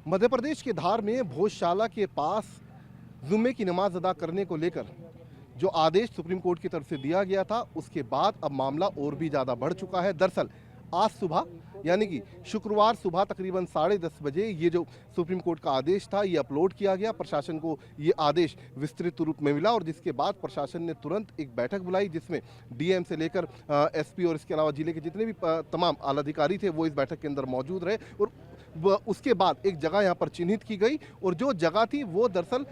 मध्य प्रदेश के धार में भोजशाला के पास जुम्मे की नमाज अदा करने को लेकर जो आदेश सुप्रीम कोर्ट की तरफ से दिया गया था, उसके बाद अब मामला और भी ज़्यादा बढ़ चुका है। दरअसल आज सुबह यानी कि शुक्रवार सुबह तकरीबन 10:30 बजे ये जो सुप्रीम कोर्ट का आदेश था, ये अपलोड किया गया। प्रशासन को ये आदेश विस्तृत रूप में मिला और जिसके बाद प्रशासन ने तुरंत एक बैठक बुलाई, जिसमें डीएम से लेकर एसपी और इसके अलावा जिले के जितने भी तमाम आला अधिकारी थे वो इस बैठक के अंदर मौजूद रहे। और उसके बाद एक जगह यहाँ पर चिन्हित की गई और जो जगह थी वो दरअसल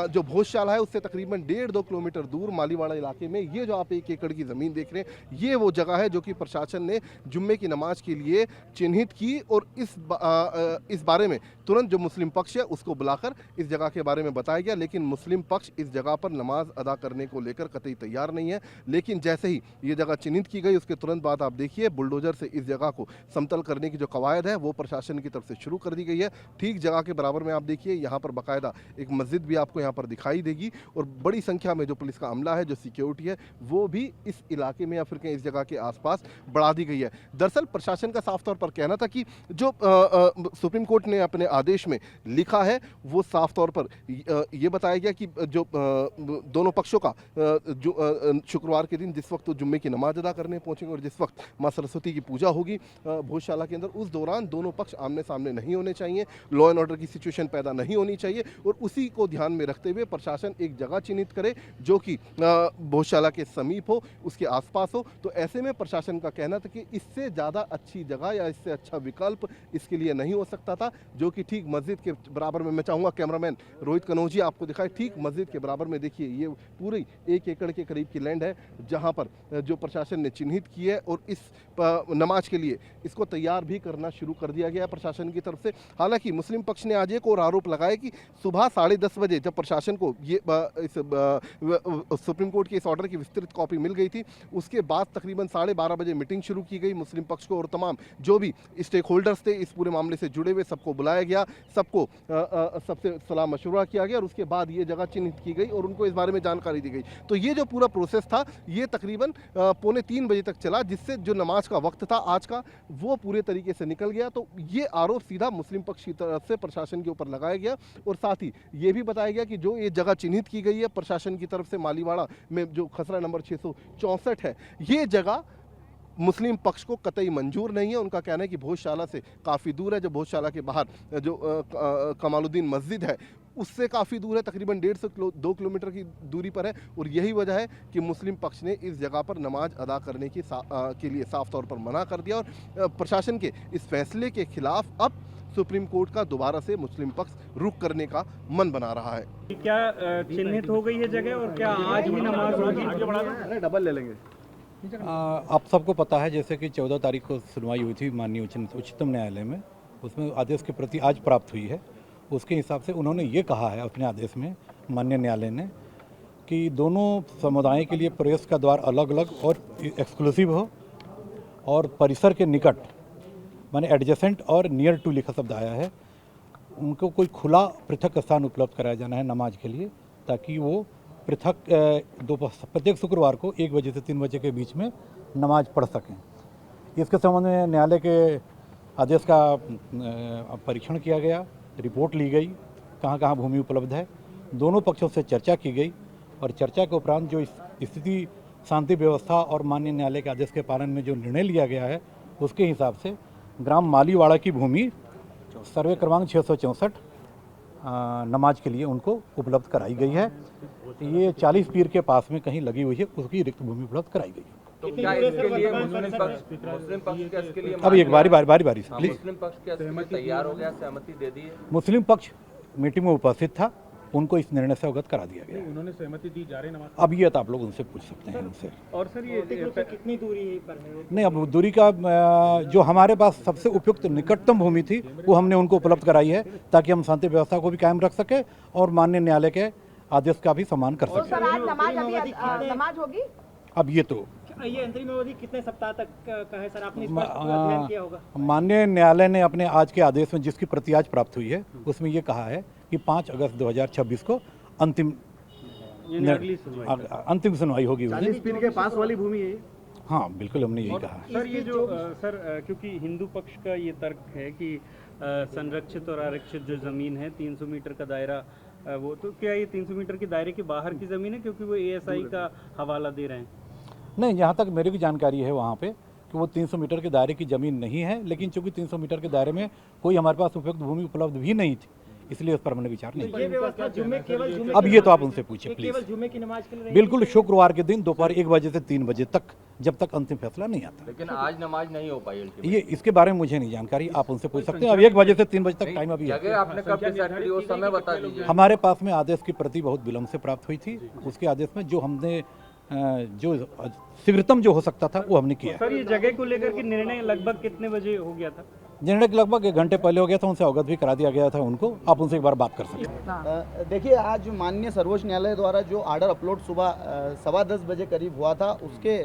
जो भोजशाला है उससे तकरीबन 1.5-2 किलोमीटर दूर मालीवाड़ा इलाके में, ये जो आप 1 एकड़ की ज़मीन देख रहे हैं, ये वो जगह है जो कि प्रशासन ने जुम्मे की नमाज के लिए चिन्हित की। और इस बारे में तुरंत जो मुस्लिम पक्ष है उसको बुलाकर इस जगह के बारे में बताया गया, लेकिन मुस्लिम पक्ष इस जगह पर नमाज अदा करने को लेकर कतई तैयार नहीं है। लेकिन जैसे ही ये जगह चिन्हित की गई उसके तुरंत बाद आप देखिए बुलडोजर से इस जगह को समतल करने की जो कवायद है वो प्रशासन की तरफ से शुरू कर दी गई है। ठीक जगह के बराबर में आप देखिए यहाँ पर बाकायदा एक मस्जिद भी आपको यहाँ पर दिखाई देगी और बड़ी संख्या में जो पुलिस का अमला है, जो सिक्योरिटी है, वो भी इस इलाके में या फिर कहीं इस जगह के आसपास बढ़ा दी गई है। दरअसल प्रशासन का साफ तौर पर कहना था कि जो सुप्रीम कोर्ट ने अपने आदेश में लिखा है वो साफ तौर पर ये बताया गया कि जो दोनों पक्षों का जो शुक्रवार के दिन जिस वक्त तो जुम्मे की नमाज अदा करने पहुंचेंगे और जिस वक्त माँ सरस्वती की पूजा होगी भोजशाला के अंदर, उस दौरान दोनों पक्ष आमने सामने नहीं होने चाहिए, लॉ एंड ऑर्डर की सिचुएशन पैदा नहीं होनी चाहिए। और उसी को ध्यान में रखते हुए प्रशासन एक जगह चिन्हित करे जो कि भोजशाला के समीप हो, उसके आसपास हो। तो ऐसे में प्रशासन का कहना था कि इससे ज़्यादा अच्छी जगह या इससे अच्छा विकल्प इसके लिए नहीं हो सकता था, जो कि ठीक मस्जिद के बराबर में, मैं चाहूँगा कैमरामैन रोहित कनौजी आपको दिखाए, ठीक मस्जिद के बराबर में देखिए ये पूरी 1 एकड़ के करीब की लैंड है जहाँ पर जो प्रशासन ने चिन्हित की है और इस नमाज के लिए इसको तैयार भी करना शुरू कर दिया गया प्रशासन की तरफ से। हालांकि मुस्लिम पक्ष ने आज एक और आरोप लगाया कि सुबह 10:30 बजे जब प्रशासन को ये इस सुप्रीम कोर्ट के इस ऑर्डर की विस्तृत कॉपी मिल गई थी, उसके बाद तकरीबन 12:30 बजे मीटिंग शुरू की गई मुस्लिम पक्ष को और तमाम जो भी स्टेक होल्डर्स थे इस पूरे मामले से जुड़े हुए सबको बुलाया गया, सबको सबसे सलाह मशवरा किया गया और उसके बाद ये जगह चिन्हित की गई और उनको इस बारे में जानकारी दी गई। तो ये जो पूरा प्रोसेस था ये तकरीबन 2:45 बजे तक चला, जिससे जो नमाज का वक्त था आज का वो पूरे तरीके से निकल गया। तो ये आरोप सीधा मुस्लिम पक्ष की तरफ से प्रशासन के ऊपर लगाया गया और साथ ही ये भी बताया गया कि जो ये जगह चिन्हित की गई है प्रशासन की तरफ से मालीवाड़ा में, जो खसरा नंबर 664 है, ये जगह मुस्लिम पक्ष को कतई मंजूर नहीं है। उनका कहना है कि भोजशाला से काफ़ी दूर है, जो भोजशाला के बाहर जो कमालुद्दीन मस्जिद है उससे काफ़ी दूर है, तकरीबन 1.5 किलोमीटर की दूरी पर है। और यही वजह है कि मुस्लिम पक्ष ने इस जगह पर नमाज अदा करने के लिए साफ तौर पर मना कर दिया और प्रशासन के इस फैसले के खिलाफ अब सुप्रीम कोर्ट का दोबारा से मुस्लिम पक्ष रुख करने का मन बना रहा है। क्या चिन्हित हो गई है जगह और क्या आज ही नमाज होगी? डबल ले लेंगे। आप सबको पता है जैसे कि 14 तारीख को सुनवाई हुई थी माननीय उच्चतम न्यायालय में, उसमें आदेश की प्रति आज प्राप्त हुई है। उसके हिसाब से उन्होंने ये कहा है अपने आदेश में, माननीय न्यायालय ने, कि दोनों समुदायों के लिए प्रवेश का द्वार अलग अलग और एक्सक्लूसिव हो और परिसर के निकट, माने एडजेसेंट और नियर टू लिखा शब्द आया है, उनको कोई खुला पृथक स्थान उपलब्ध कराया जाना है नमाज के लिए, ताकि वो पृथक प्रत्येक शुक्रवार को 1 बजे से 3 बजे के बीच में नमाज पढ़ सकें। इसके संबंध में न्यायालय के आदेश का परीक्षण किया गया, रिपोर्ट ली गई, कहाँ कहाँ भूमि उपलब्ध है, दोनों पक्षों से चर्चा की गई और चर्चा के उपरांत जो स्थिति शांति व्यवस्था और माननीय न्यायालय के आदेश के पालन में जो निर्णय लिया गया है उसके हिसाब से ग्राम मालीवाड़ा की भूमि सर्वे क्रमांक 664 नमाज के लिए उनको उपलब्ध कराई गई है। ये 40 पीर के पास में कहीं लगी हुई है, उसकी रिक्त भूमि उपलब्ध कराई गई है। तो क्या इसके लिए मुस्लिम पक्ष क्या इसके लिए अब एक बारी से प्लीज। मुस्लिम पक्ष क्या इसके लिए तैयार हो गया, सहमति दे दी है? मुस्लिम पक्ष मीटिंग में उपस्थित था, उनको इस निर्णय से अवगत करा दिया गया। उन्होंने सहमति दी जा रही नमाज। अब ये तो आप लोग उनसे पूछ सकते हैं उनसे। और सर ये कितनी दूरी पर है? नहीं, अब दूरी का जो हमारे पास सबसे उपयुक्त निकटतम भूमि थी वो हमने उनको उपलब्ध कराई है, ताकि हम शांति व्यवस्था को भी कायम रख सके और माननीय न्यायालय के आदेश का भी सम्मान कर सके। सर आज नमाज होगी? अब ये तो ये अंतरिम अवधि कितने सप्ताह तक का है सर? आपने इस पर अध्ययन किया होगा? माननीय न्यायालय ने अपने आज के आदेश में, जिसकी प्रति आज प्राप्त हुई है, उसमें ये कहा है कि 5 अगस्त 2026 को अंतिम सुनवाई होगी। 40 पीर के पास वाली भूमि है? हाँ बिल्कुल, हमने यही कहा। सर ये जो सर क्योंकि हिंदू पक्ष का ये तर्क है कि संरक्षित और आरक्षित जो ज़मीन है 300 मीटर का दायरा, वो तो क्या ये 300 मीटर के दायरे के बाहर की ज़मीन है, क्योंकि वो एएसआई का हवाला दे रहे हैं? नहीं, जहाँ तक मेरी भी जानकारी है वहाँ पे कि वो 300 मीटर के दायरे की ज़मीन नहीं है, लेकिन चूंकि 300 मीटर के दायरे में कोई हमारे पास उपयुक्त भूमि उपलब्ध भी नहीं थी, इसलिए उस पर हमने विचार नहीं ये व्यवस्था केवल किया। अब ये तो आप उनसे पूछिए प्लीज़। जुम्मे की नमाज के लिए बिल्कुल, शुक्रवार के दिन दोपहर 1 बजे से 3 बजे तक, जब तक अंतिम फैसला नहीं आता। लेकिन आज नमाज नहीं हो पाई ये इसके बारे में मुझे नहीं जानकारी, आप उनसे पूछ सकते हैं। अब 1 बजे से 3 बजे तक टाइम अभी है। जगह आपने कब डिसाइड करी वो समय बता दीजिए। हमारे पास में आदेश की प्रति बहुत विलम्ब से प्राप्त हुई थी। उसके आदेश में जो हमने जो शीघ्रतम जो हो सकता था वो हमने किया। सर, ये जगह को लेकर के निर्णय लगभग कितने बजे हो गया था? निर्णय लगभग 1 घंटे पहले हो गया था, उनसे अवगत भी करा दिया गया था उनको। आप उनसे एक बार बात कर सकते हैं। देखिए, आज माननीय सर्वोच्च न्यायालय द्वारा जो ऑर्डर अपलोड सुबह 10:15 बजे करीब हुआ था, उसके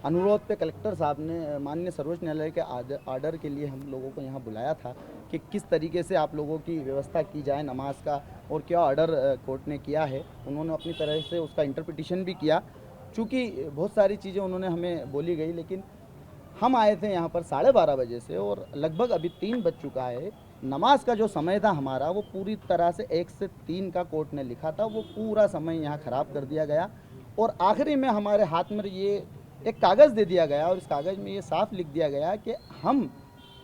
अनुरोध पे कलेक्टर साहब ने माननीय सर्वोच्च न्यायालय के ऑर्डर के लिए हम लोगों को यहाँ बुलाया था कि किस तरीके से आप लोगों की व्यवस्था की जाए नमाज का, और क्या ऑर्डर कोर्ट ने किया है। उन्होंने अपनी तरह से उसका इंटरप्रिटेशन भी किया। चूँकि बहुत सारी चीज़ें उन्होंने हमें बोली गई, लेकिन हम आए थे यहाँ पर 12:30 बजे से और लगभग अभी 3 बज चुका है। नमाज का जो समय था हमारा, वो पूरी तरह से 1 से 3 का कोर्ट ने लिखा था, वो पूरा समय यहाँ ख़राब कर दिया गया। और आखिरी में हमारे हाथ में ये एक कागज़ दे दिया गया और इस कागज़ में ये साफ लिख दिया गया कि हम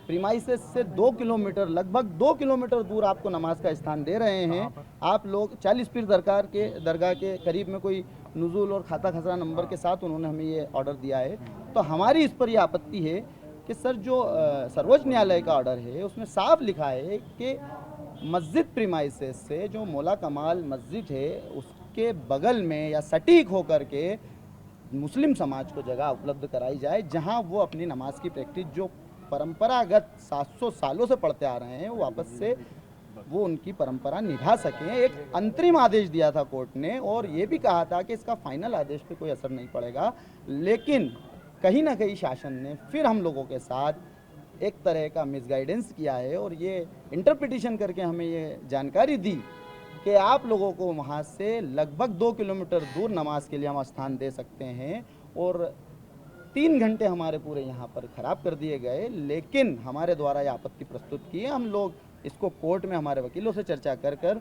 प्रीमाइसेस से 2 किलोमीटर, लगभग 2 किलोमीटर दूर आपको नमाज का स्थान दे रहे हैं। आप लोग 40 पीर दरगाह के करीब में कोई नुज़ूल और खाता खसरा नंबर के साथ उन्होंने हमें ये ऑर्डर दिया है। तो हमारी इस पर यह आपत्ति है कि सर, जो सर्वोच्च न्यायालय का ऑर्डर है उसमें साफ लिखा है कि मस्जिद प्रीमाइसेस से जो मौला कमाल मस्जिद है उसके बगल में या सटीक होकर के मुस्लिम समाज को जगह उपलब्ध कराई जाए, जहां वो अपनी नमाज की प्रैक्टिस जो परंपरागत 700 सालों से पढ़ते आ रहे हैं, वो वापस से वो उनकी परंपरा निभा सकें। एक अंतरिम आदेश दिया था कोर्ट ने और ये भी कहा था कि इसका फाइनल आदेश पे कोई असर नहीं पड़ेगा, लेकिन कहीं ना कहीं शासन ने फिर हम लोगों के साथ एक तरह का मिसगाइडेंस किया है और ये इंटरप्रिटेशन करके हमें ये जानकारी दी कि आप लोगों को वहाँ से लगभग 2 किलोमीटर दूर नमाज के लिए हम स्थान दे सकते हैं। और 3 घंटे हमारे पूरे यहाँ पर ख़राब कर दिए गए, लेकिन हमारे द्वारा ये आपत्ति प्रस्तुत की है। हम लोग इसको कोर्ट में हमारे वकीलों से चर्चा कर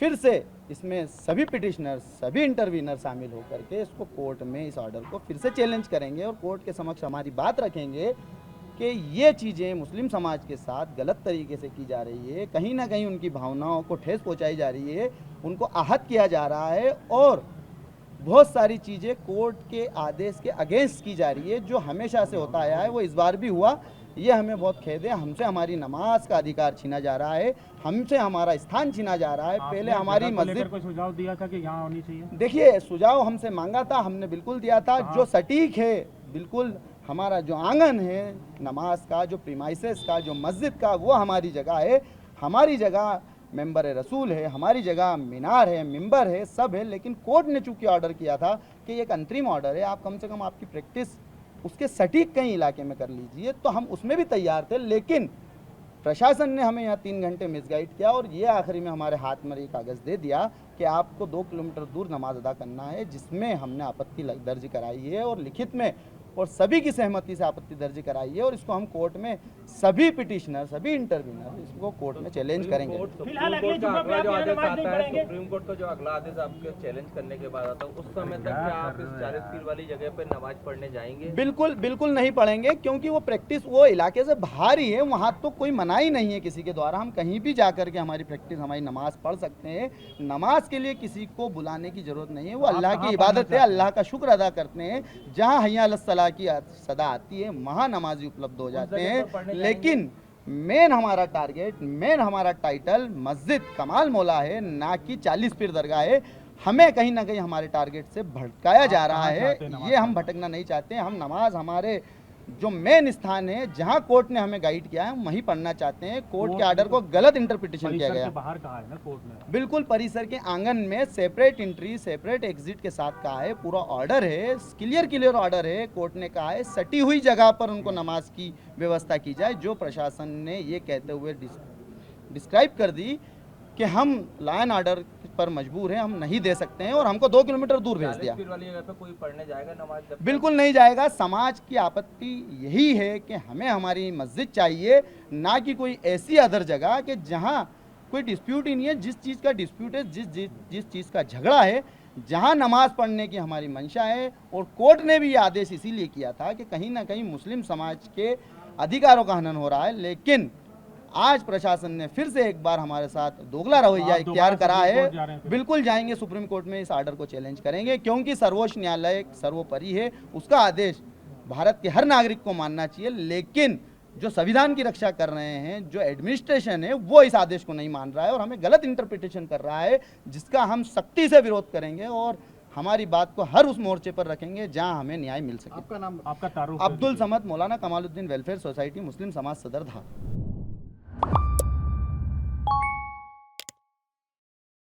फिर से इसमें सभी पिटिशनर, सभी इंटरवीनर शामिल होकर के इसको कोर्ट में इस ऑर्डर को फिर से चैलेंज करेंगे और कोर्ट के समक्ष हमारी बात रखेंगे कि ये चीज़ें मुस्लिम समाज के साथ गलत तरीके से की जा रही है, कहीं ना कहीं उनकी भावनाओं को ठेस पहुंचाई जा रही है, उनको आहत किया जा रहा है और बहुत सारी चीज़ें कोर्ट के आदेश के अगेंस्ट की जा रही है। जो हमेशा से होता आया है वो इस बार भी हुआ। ये हमें बहुत खेद है। हमसे हमारी नमाज का अधिकार छीना जा रहा है, हमसे हमारा स्थान छीना जा रहा है। पहले हमारी मस्जिद को सुझाव दिया था कि यहाँ होनी चाहिए। देखिए, सुझाव हमसे मांगा था, हमने बिल्कुल दिया था। जो सटीक है, बिल्कुल हमारा जो आंगन है नमाज का, जो प्रीमाइसेस का, जो मस्जिद का, वो हमारी जगह है। हमारी जगह मेंबर रसूल है, हमारी जगह मीनार है, मिंबर है, सब है। लेकिन कोर्ट ने चूंकि ऑर्डर किया था कि ये एक अंतरिम ऑर्डर है, आप कम से कम आपकी प्रैक्टिस उसके सटीक कहीं इलाके में कर लीजिए, तो हम उसमें भी तैयार थे। लेकिन प्रशासन ने हमें यहाँ 3 घंटे मिसगाइड किया और ये आखिरी में हमारे हाथ में ये कागज़ दे दिया कि आपको 2 किलोमीटर दूर नमाज अदा करना है, जिसमें हमने आपत्ति दर्ज कराई है और लिखित में और सभी की सहमति से आपत्ति दर्ज कराई है। और इसको हम कोर्ट में सभी पिटिशनर, सभी इंटरव्यूनर इसको कोर्ट में चैलेंज करेंगे। फिलहाल सुप्रीम कोर्ट का जो अगला आदेश आपके चैलेंज करने के बाद आता है, उस समय तक क्या आप इस 40 पीर वाली जगह पे नमाज पढ़ने जाएंगे? बिल्कुल बिल्कुल नहीं पढ़ेंगे, क्योंकि वो प्रैक्टिस वो इलाके से बाहर ही है, वहाँ तो कोई मनाही नहीं है किसी के द्वारा। हम कहीं भी जा करके हमारी प्रैक्टिस, हमारी नमाज पढ़ सकते हैं। नमाज के लिए किसी को बुलाने की जरूरत नहीं है, वो अल्लाह की इबादत है, अल्लाह का शुक्र अदा करते हैं। जहाँ हैया अला सलाह की सदा आती है, वहाँ नमाजी उपलब्ध हो जाते हैं। लेकिन मेन हमारा टारगेट, मेन हमारा टाइटल मस्जिद कमाल मौला है, ना कि 40 पीर दरगाह है। हमें कहीं ना कहीं हमारे टारगेट से भटकाया जा रहा है, ये हम भटकना नहीं चाहते। हम नमाज हमारे जो मेन स्थान है, जहां कोर्ट ने हमें गाइड किया है, हम वहीं पढ़ना चाहते हैं। कोर्ट के ऑर्डर को गलत इंटरप्रिटेशन किया गया। बाहर कहा है ना कोर्ट ने? बिल्कुल, परिसर के आंगन में सेपरेट एंट्री, सेपरेट एग्जिट के साथ कहा है। पूरा ऑर्डर है, क्लियर ऑर्डर है। कोर्ट ने कहा है सटी हुई जगह पर उनको नमाज की व्यवस्था की जाए, जो प्रशासन ने ये कहते हुए डिस्क्राइब कर दी कि हम लॉ एंड ऑर्डर पर मजबूर हैं, हम नहीं दे सकते हैं और हमको 2 किलोमीटर दूर भेज 40 दिया। फीट वाली जगह पे कोई पढ़ने जाएगा नमाज? जब बिल्कुल नहीं जाएगा। समाज की आपत्ति यही है कि हमें हमारी मस्जिद चाहिए, ना कि कोई ऐसी अदर जगह कि जहाँ कोई डिस्प्यूट ही नहीं है। जिस चीज़ का डिस्प्यूट है, जिस चीज़ का झगड़ा है, जहाँ नमाज पढ़ने की हमारी मंशा है, और कोर्ट ने भी ये आदेश इसीलिए किया था कि कहीं ना कहीं मुस्लिम समाज के अधिकारों का हनन हो रहा है। लेकिन आज प्रशासन ने फिर से एक बार हमारे साथ दोगला रवैया इख्तियार करा है। बिल्कुल जाएंगे सुप्रीम कोर्ट में, इस आर्डर को चैलेंज करेंगे, क्योंकि सर्वोच्च न्यायालय सर्वोपरि है, उसका आदेश भारत के हर नागरिक को मानना चाहिए। लेकिन जो संविधान की रक्षा कर रहे हैं, जो एडमिनिस्ट्रेशन है, वो इस आदेश को नहीं मान रहा है और हमें गलत इंटरप्रिटेशन कर रहा है, जिसका हम सख्ती से विरोध करेंगे और हमारी बात को हर उस मोर्चे पर रखेंगे जहां हमें न्याय मिल सके। आपका नाम, आपका तारुफ? अब्दुल समद, मौलाना कमालुद्दीन वेलफेयर सोसाइटी, मुस्लिम समाज सदर, धार।